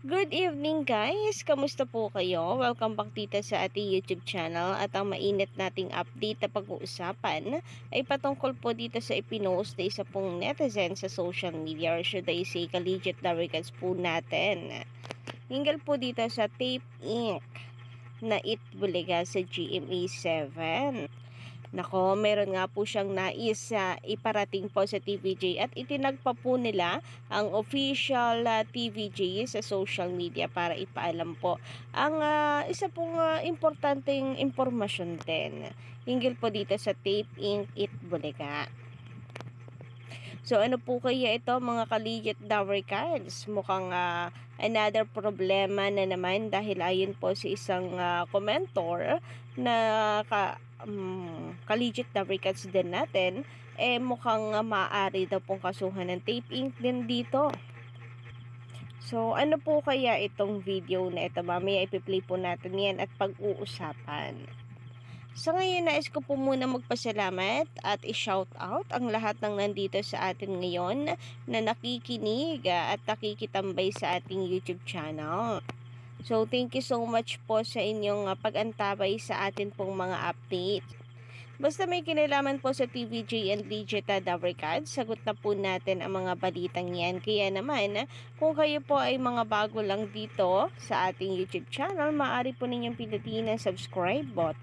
Good evening guys! Kamusta po kayo? Welcome back dito sa ating YouTube channel at ang mainit nating update na pag-uusapan ay patungkol po dito sa ipinost na isa pong netizen sa social media or should I say collegiate lubricants po natin. Hinggil po dito sa Tape Inc. na Itbulaga sa GMA 7. Nako, meron nga po siyang nais iparating po sa TVJ at itinagpa po nila ang official TVJ sa social media para ipaalam po ang isa pong importanteng impormasyon din. Hinggil po dito sa Tape Inc. Itbulaga. So ano po kaya ito mga collegiate dowry cards? Mukhang another problema na naman dahil ayon po sa isang commentor na collegiate dowry cards din natin, mukhang maaari daw pong kasuhan ng Tape Inc. din dito. So ano po kaya itong video na ito? Mamaya ipi-play po natin yan at pag-uusapan. Sa ngayon, nais ko po muna magpasalamat at i-shout out ang lahat ng nandito sa atin ngayon na nakikinig at nakikitambay sa ating YouTube channel. So, thank you so much po sa inyong pag-antabay sa atin pong mga update. Basta may kinalaman po sa TVJ and Digita Dowry Cards, sagot na po natin ang mga balitang yan. Kaya naman, kung kayo po ay mga bago lang dito sa ating YouTube channel, maaari po ninyong pindutin ang subscribe button.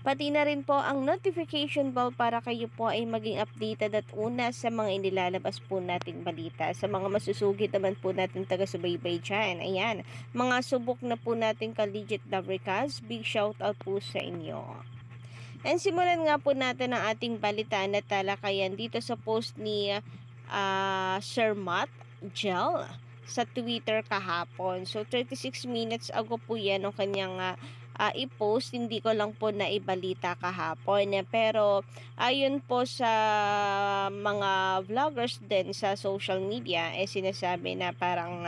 Pati na rin po ang notification bell para kayo po ay maging updated at una sa mga inilalabas po nating balita. Sa mga masusugid naman po natin taga-subaybay dyan. Ayan, mga subok na po nating collegiate dowry cards, big shout out po sa inyo. And simulan nga po natin ang ating balitaan at talakayan dito sa post ni Sir Matt Gel sa Twitter kahapon. So 36 minutes ago po yan ang kanyang i-post, hindi ko lang po na ibalita kahapon. Pero ayun po sa mga vloggers din sa social media, sinasabi na parang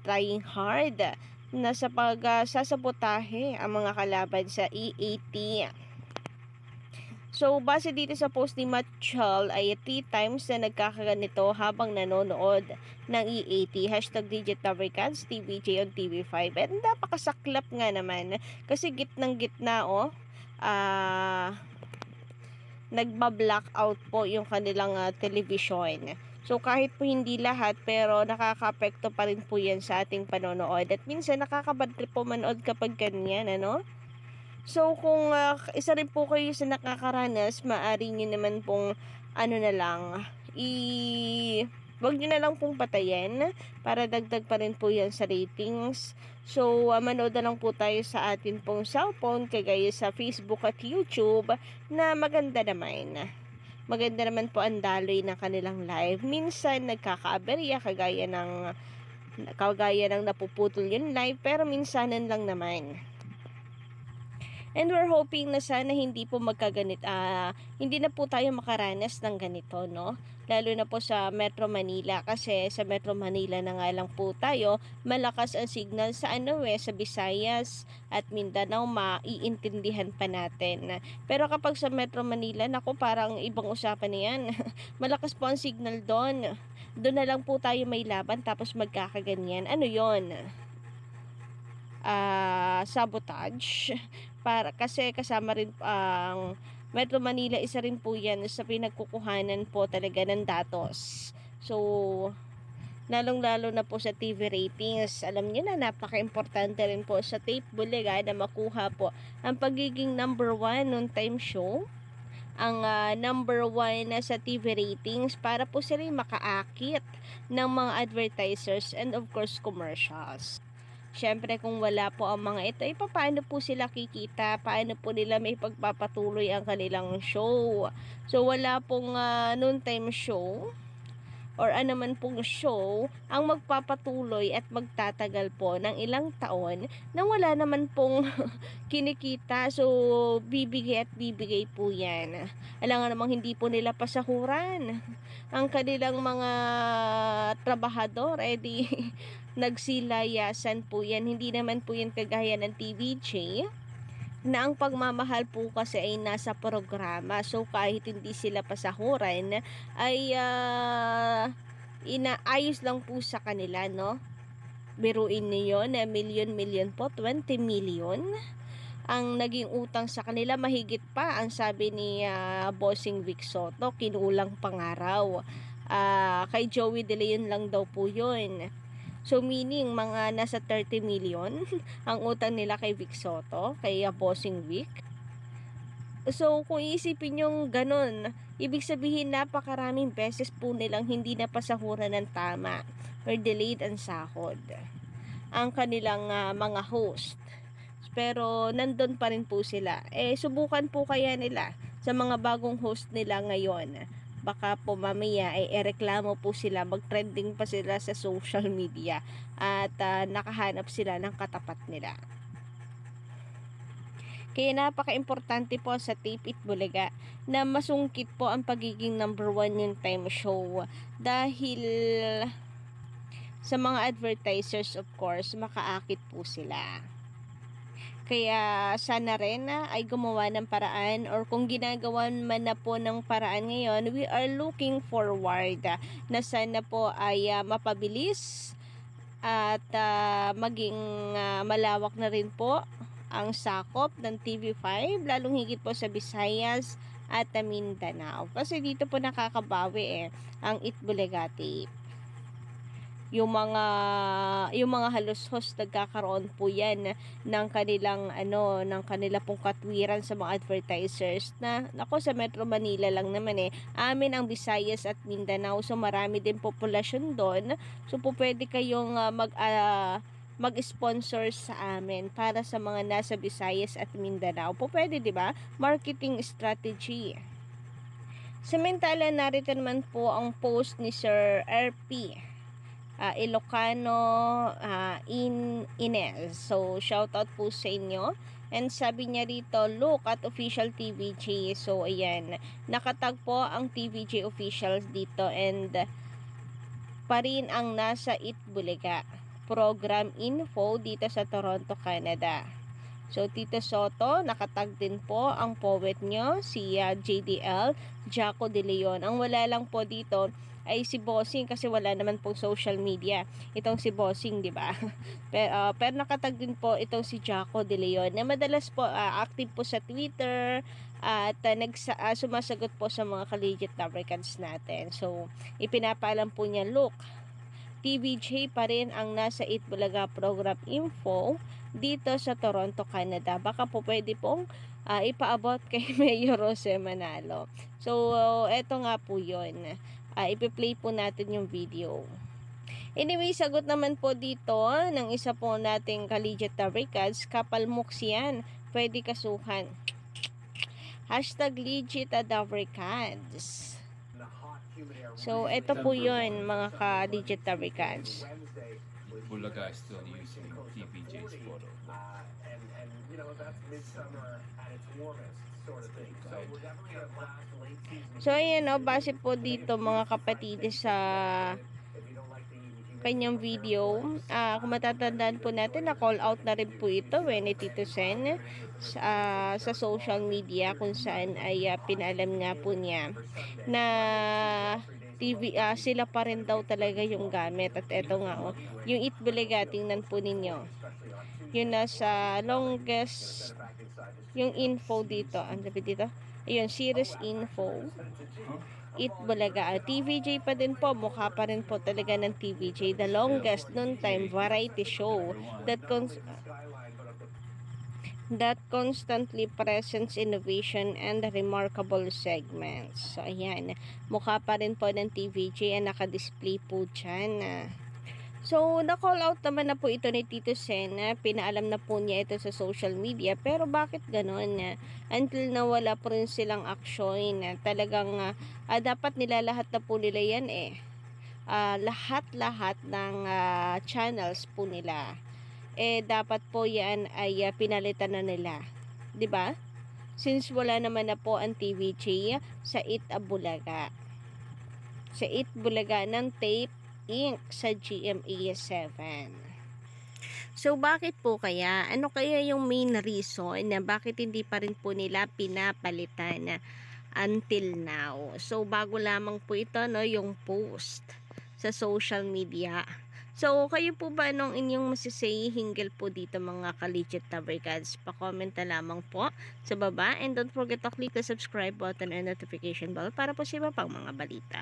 trying hard na sa sasabotahe ang mga kalaban sa EAT. So, base dito sa post ni Matchal ay 3 times na nagkakaganito habang nanonood ng EAT. Hashtag Digit Lubricants, TVJ on TV5. At napakasaklap nga naman. Kasi gitnang-gitna, nagba-blackout po yung kanilang television. So, kahit po hindi lahat, pero nakaka-apekto pa rin po yan sa ating panonood. At minsan, nakakabad trip po manood kapag ganyan, ano? So, kung isa rin po kayo sa nakakaranas, maaari nyo naman pong, wag nyo na lang pong patayin para dagdag pa rin po yan sa ratings. So, manood na lang po tayo sa atin pong cellphone, kagaya sa Facebook at YouTube, na maganda naman. Maganda naman po ang daloy ng kanilang live. Minsan, nagkakaaberya, kagaya ng napuputol yung live, pero minsanan lang naman. And we're hoping na sana hindi po hindi na po tayo makaranas ng ganito, no? Lalo na po sa Metro Manila, kasi sa Metro Manila na nga lang po tayo, malakas ang signal sa sa Visayas at Mindanao, maiintindihan pa natin. Pero kapag sa Metro Manila, naku, parang ibang usapan na yan. Malakas po ang signal doon. Doon na lang po tayo may laban tapos magkakaganyan. Ano yon? Sabotage kasi kasama rin ang Metro Manila, isa rin po yan sa pinagkukuhanan po talaga ng datos. So lalong-lalo na po sa TV ratings, alam niyo na napaka-importante rin po sa Tape Bulaga na makuha po ang pagiging number 1 noong time show, ang number 1 na sa TV ratings para po sila makaakit ng mga advertisers and of course commercials. Siyempre, kung wala po ang mga ito, paano po sila kikita? Paano po nila may pagpapatuloy ang kanilang show? So, wala pong noon-time show or anuman pong show ang magpapatuloy at magtatagal po ng ilang taon na wala naman pong kinikita. So, bibigay at bibigay po yan. Alam nga namang hindi po nila pasahuran ang kanilang mga trabahador, di nagsilayasan po yan. Hindi naman po yan kagaya ng TVJ na ang pagmamahal po kasi ay nasa programa. So, kahit hindi sila pasahuran, ay inaayos lang po sa kanila, no? Biruin niyo na milyon po, 20 million ang naging utang sa kanila, mahigit pa ang sabi ni Bossing Vic Soto, kinulang pangaraw. Kay Joey De Leon lang daw po yun. So meaning mga nasa 30 million ang utang nila kay Vic Soto, kay Bossing Vic. So kung iisipin yung ganun, ibig sabihin napakaraming beses po nilang hindi napasahuran ng tama or delayed ang sahod ang kanilang mga host. Pero nandun pa rin po sila. Subukan po kaya nila sa mga bagong host nila ngayon. Baka po mamaya reklamo po sila, mag-trending pa sila sa social media at nakahanap sila ng katapat nila. Kaya napaka-importante po sa Tape It Bulaga na masungkit po ang pagiging number 1 yung time show. Dahil sa mga advertisers, of course, makaakit po sila. Kaya sana rin ay gumawa ng paraan, or kung ginagawan man na po ng paraan ngayon, we are looking forward na sana po ay mapabilis at maging malawak na rin po ang sakop ng TV5, lalong higit po sa Visayas at Mindanao. Kasi dito po nakakabawi ang Itbulaga Tape. Yung mga halos host nagkakaroon po yan ng kanilang ng kanila pong katwiran sa mga advertisers na nako, sa Metro Manila lang naman amin ang Visayas at Mindanao, so marami din populasyon doon. So po pwede kayong mag-sponsor sa amin para sa mga nasa Visayas at Mindanao. Po pwede, 'di ba? Marketing strategy. Samantala, narito naman po ang post ni Sir RP Ilocano Inez. So shoutout po sa inyo. And sabi niya rito, look at official TVJ. So ayan, nakatag po ang TVJ officials dito, and pa rin ang nasa Itbulaga program info dito sa Toronto, Canada. So Tito Soto, nakatag din po ang poet nyo, si JDL Jaco De Leon. Ang wala lang po dito ay si Bossing, kasi wala naman pong social media itong si Bossing, di ba? Pero nakatag din po itong si Jaco De Leon, na madalas po active po sa Twitter at sumasagot po sa mga collegiate lubricants natin. So ipinapaalam po niya, look, TVJ pa rin ang nasa Itbulaga program info dito sa Toronto, Canada. Baka po pwede pong ipaabot kay Mayor Jose Manalo. So eto nga po yun. Ipi-play po natin yung video. Anyway, sagot naman po dito ng isa po nating collegiate lubricants, Kapalmuks yan, pwede kasuhan. #legit lubricants. So ito po yun, mga ka-legit lubricants. Bulaga is still using TVJ's photo. You know, that's midsummer at its warmest sort of thing. So we're definitely gonna last late season. So ayan base po dito mga kapatid sa kanyang video, kung matatandaan po natin, na call out na rin po ito ni Tito Sen sa social media, kung saan ay pinalam nga po niya na sila pa rin daw talaga yung gamit. At eto nga yung Itbulaga, tingnan po ninyo, yung nasa longest, yung info dito, ang sabi dito, ayun, series info, Itbulaga. TVJ pa din po, mukha pa rin po talaga ng TVJ, the longest noontime variety show that constantly presents innovation and remarkable segments. So ayan, mukha pa rin po ng TVJ ang nakadisplay po dyan. So, na-call out naman na po ito ni Tito Sen, pinaalam na po niya ito sa social media. Pero bakit ganon? Until na wala po rin silang action, talagang dapat nilalahat na po nila yan lahat-lahat ng channels po nila. Dapat po yan ay pinalitan na nila. 'Di ba? Since wala naman na po ang TVJ sa Itbulaga. Sa Itbulaga ng Tape Inc. sa GMA7. So, bakit po kaya? Ano kaya yung main reason na bakit hindi pa rin po nila pinapalitan until now? So, bago lamang po ito, yung post sa social media. So, kayo po ba anong inyong masasay hinggil po dito mga ka-legit tabarkads? Pa-comment na lamang po sa baba. And don't forget to click the subscribe button and notification bell para po sa iba pang mga balita.